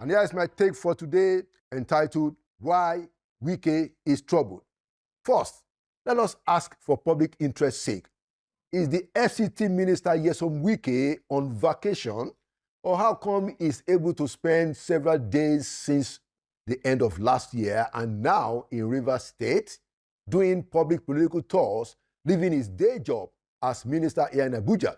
And here is my take for today, entitled, Why Wike is Troubled. First, let us ask for public interest's sake. Is the FCT Minister Nyesom Wike on vacation, or how come he's able to spend several days since the end of last year and now in Rivers State doing public political tours, leaving his day job as minister here in Abuja?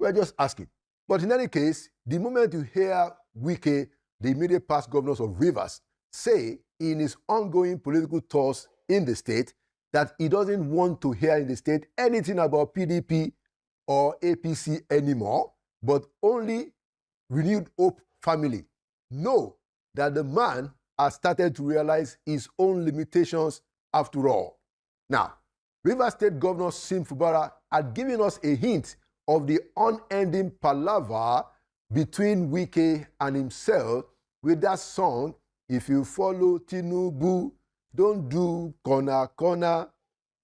We're just asking. But in any case, the moment you hear Wike, the immediate past governors of Rivers, say in his ongoing political tours in the state that he doesn't want to hear in the state anything about PDP or APC anymore, but only Renewed Hope family, know that the man has started to realize his own limitations after all. Now, Rivers State Governor Sim Fubara had given us a hint of the unending palaver between Wike and himself with that song, If You Follow Tinubu, Don't Do Corner Corner.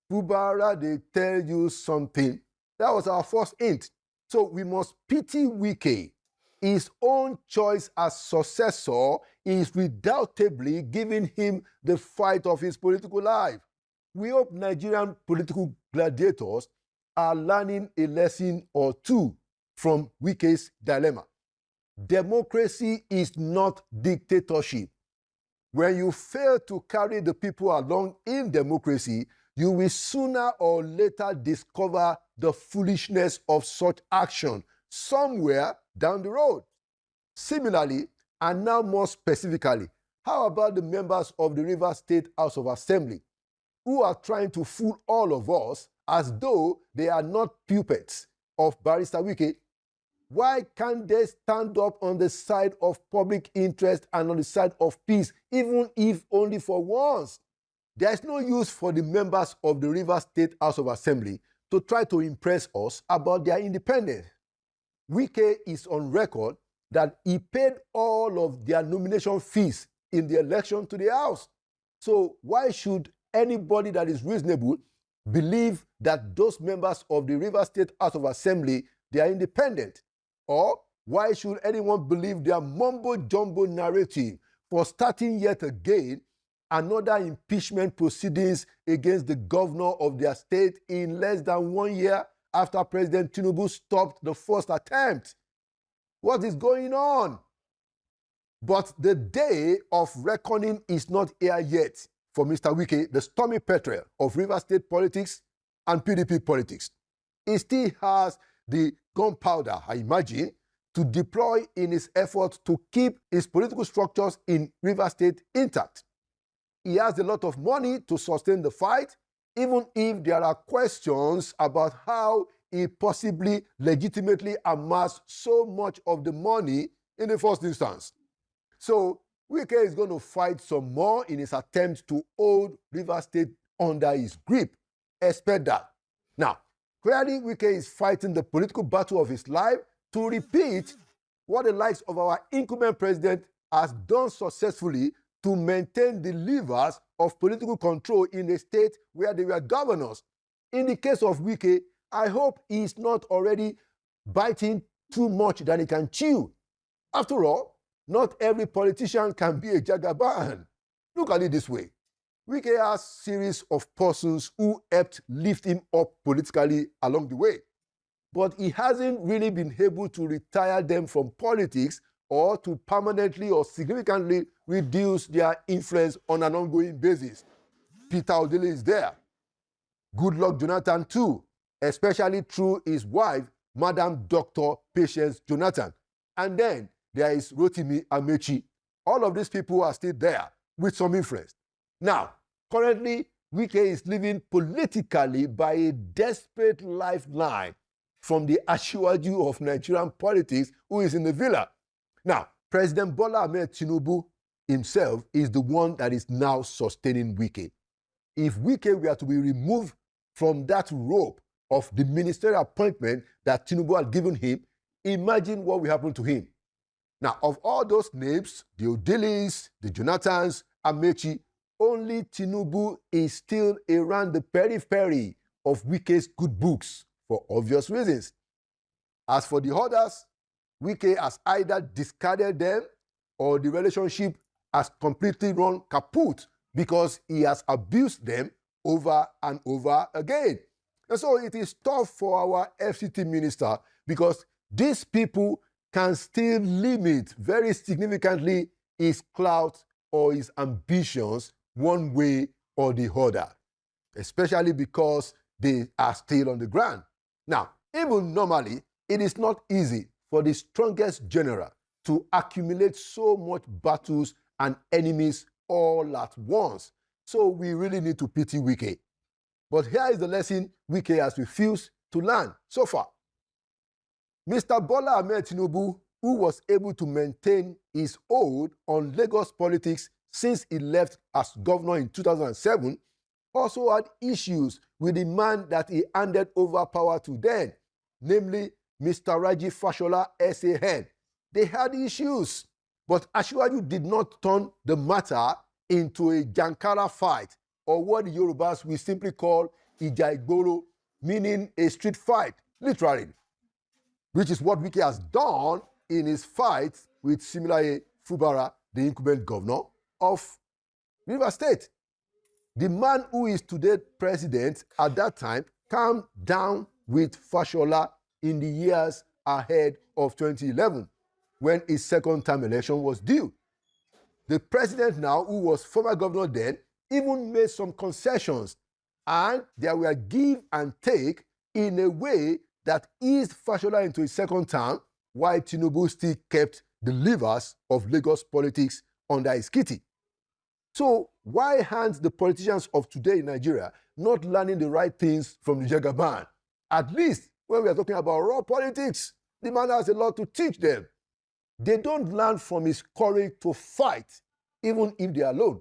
Fubara, they tell you something. That was our first hint. So we must pity Wike. His own choice as successor is redoubtably giving him the fight of his political life. We hope Nigerian political gladiators are learning a lesson or two from Wike's dilemma. Democracy is not dictatorship. When you fail to carry the people along in democracy, you will sooner or later discover the foolishness of such action somewhere down the road. Similarly, and now more specifically, how about the members of the Rivers State House of Assembly who are trying to fool all of us as though they are not puppets of Barrister Wike? Why can't they stand up on the side of public interest and on the side of peace, even if only for once? There is no use for the members of the Rivers State House of Assembly to try to impress us about their independence. Wike is on record that he paid all of their nomination fees in the election to the House. So why should anybody that is reasonable believe that those members of the Rivers State House of Assembly, they are independent? Or why should anyone believe their mumbo-jumbo narrative for starting yet again another impeachment proceedings against the governor of their state in less than 1 year after President Tinubu stopped the first attempt? What is going on? But the day of reckoning is not here yet for Mr. Wike, the stormy petrel of Rivers State politics and PDP politics. He still has the gunpowder, I imagine, to deploy in his effort to keep his political structures in Rivers State intact. He has a lot of money to sustain the fight, even if there are questions about how he possibly legitimately amassed so much of the money in the first instance. So Wike is going to fight some more in his attempt to hold Rivers State under his grip. Expect that. Now, clearly Wike is fighting the political battle of his life to repeat what the likes of our incumbent president has done successfully to maintain the levers of political control in the state where they were governors. In the case of Wike, I hope he is not already biting too much that he can chew. After all, not every politician can be a Jagaban. Look at it this way. Wike has a series of persons who helped lift him up politically along the way. But he hasn't really been able to retire them from politics or to permanently or significantly reduce their influence on an ongoing basis. Peter Odili is there. Goodluck Jonathan too, especially through his wife, Madam Dr. Patience Jonathan. And then there is Rotimi Amechi. All of these people are still there with some influence. Now, currently, Wike is living politically by a desperate lifeline from the Asiwaju of Nigerian politics who is in the villa. Now, President Bola Ahmed Tinubu himself is the one that is now sustaining Wike. If Wike were to be removed from that rope of the ministerial appointment that Tinubu had given him, imagine what will happen to him. Now, of all those names, the Odilis, the Jonathans, Amechi, only Tinubu is still around the periphery of Wike's good books for obvious reasons. As for the others, Wike has either discarded them or the relationship has completely run kaput because he has abused them over and over again. And so it is tough for our FCT minister because these people can still limit very significantly his clout or his ambitions one way or the other, especially because they are still on the ground. Now, even normally, it is not easy for the strongest general to accumulate so much battles and enemies all at once. So we really need to pity Wike. But here is the lesson Wike has refused to learn so far. Mr. Bola Ahmed Tinubu, who was able to maintain his hold on Lagos politics since he left as governor in 2007, also had issues with the man that he handed over power to then, namely Mr. Raji Fashola SAN. They had issues, but Asiwaju did not turn the matter into a Jankara fight, or what the Yorubas will simply call Ija Igboro, meaning a street fight, literally, which is what Wike has done in his fight with Similaye Fubara, the incumbent governor of Rivers State. The man who is today president at that time calmed down with Fashola in the years ahead of 2011, when his second-term election was due. The president now, who was former governor then, even made some concessions, and there were give and take in a way that eased Fashola into his second term, while Tinubu still kept the levers of Lagos politics under his kitty. So why aren't the politicians of today in Nigeria not learning the right things from the Jagaban? At least when we are talking about raw politics, the man has a lot to teach them. They don't learn from his courage to fight, even if they are alone.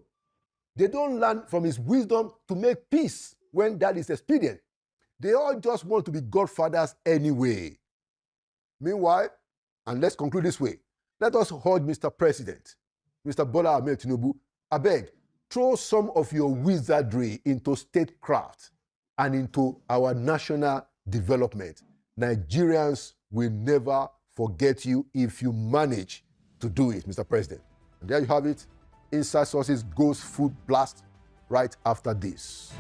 They don't learn from his wisdom to make peace when that is expedient. They all just want to be godfathers anyway. Meanwhile, and let's conclude this way, let us urge Mr. President, Mr. Bola Ahmed Tinubu, I beg, throw some of your wizardry into statecraft and into our national development. Nigerians will never forget you if you manage to do it, Mr. President. And there you have it. Inside Sources goes food blast right after this.